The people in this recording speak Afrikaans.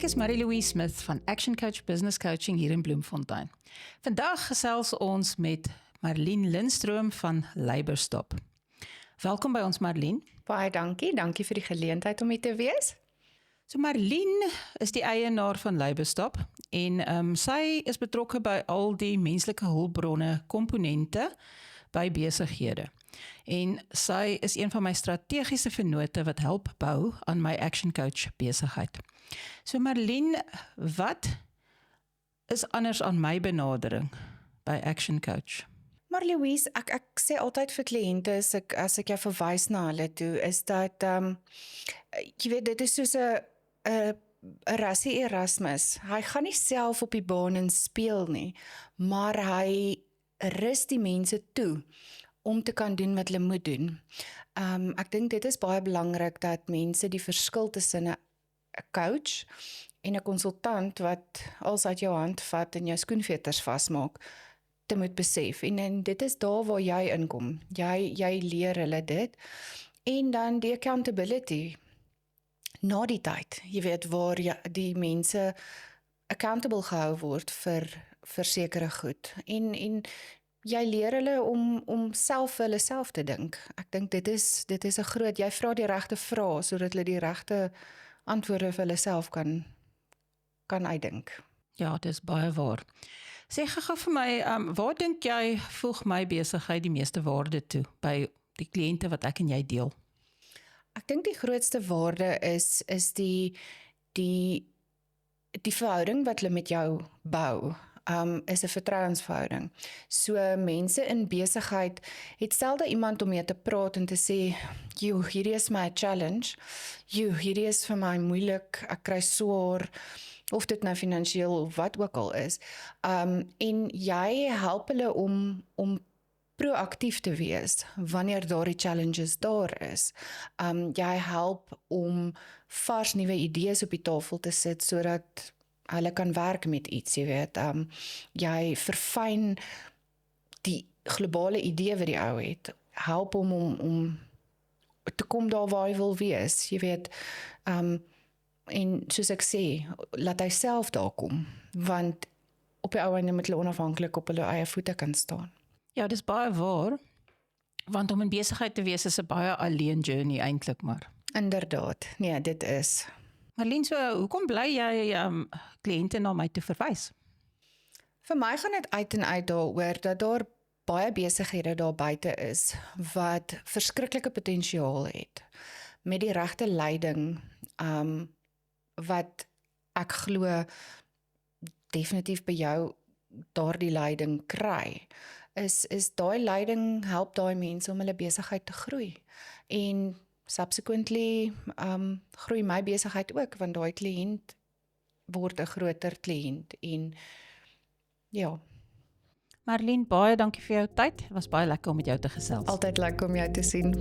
Ek is Marie-Louise Smith van Action Coach Business Coaching hier in Bloemfontein. Vandag gesels ons met Marlien Lindström van Labourstop. Welkom by ons Marlien. Baie dankie vir die geleentheid om hier te wees. So Marlien is die eienaar van Labourstop en sy is betrokke by al die menslike hulpbronne komponente by besighede. En sy is een van my strategiese vennote wat help bou aan my Action Coach besigheid. So Marlien, wat is anders aan my benadering by Action Coach? Maar Louise, ek sê altyd vir kliënte as ek jou verwys na hulle toe, is dat jy weet, dit is soos 'n Rassie Erasmus. Hy gaan nie self op die baan speel nie, maar hy rus die mense toe om te kan doen wat hulle moet doen. Ek dink dit is baie belangrik dat mense die verskil tussen 'n coach en 'n konsultant wat alles uit jou hand vat en jou skoenveters vasmaak, te moet besef. En dit is daar waar jy inkom. Jy leer hulle dit. En dan die accountability na die tyd. Jy weet waar die mense accountable gehou word vir sekere goed. En jy leer hulle om self vir hulle self te dink. Ek dink dit is 'n groot, jy vra die regte vrae sodat hulle die regte antwoorde vir hulle self kan uitdink. Ja, dit is baie waar. Sê gou vir my, waar dink jy voeg my besigheid die meeste waarde toe by die kliënte wat ek en jy deel? Ek dink die grootste waarde is die verhouding wat hulle met jou bou. Is 'n vertrouensverhouding. So mense in besigheid het selde iemand om mee te praat en te sê, hierdie is my challenge, hierdie is vir my moeilik, ek kry swaar, of dit nou finansiëel of wat ook al is. En jy help hulle om proaktief te wees wanneer daardie challenges daar is. Jy help om vars nuwe idees op die tafel te sit sodat hulle kan werk met iets, jy weet. Jy verfyn die globale idee wat die ou het. Help hom om te kom daar waar hy wil wees, jy weet. En soos ek sê, laat hy self daar kom, want op die ou einde moet hulle onafhanklik op hulle eie voete kan staan. Ja, dis baie waar, want om in besigheid te wees is 'n baie alleen journey eintlik maar. Inderdaad, nee, dit is. Marlien, so hoekom bly jy kliënte na my toe verwys? Vir my gaan dit uit en uit daaroor dat daar baie besighede daar buite is wat verskriklike potensiaal het met die regte leiding, wat ek glo definitief by jou daardie leiding kry, is daai leiding help daai mense om hulle besigheid te groei. En subsequently groei my besigheid ook, want daai kliënt word 'n groter kliënt. En ja. Marlien, baie dankie vir jou tyd. Het was baie lekker om met jou te gesels. Altyd lekker om jou te sien.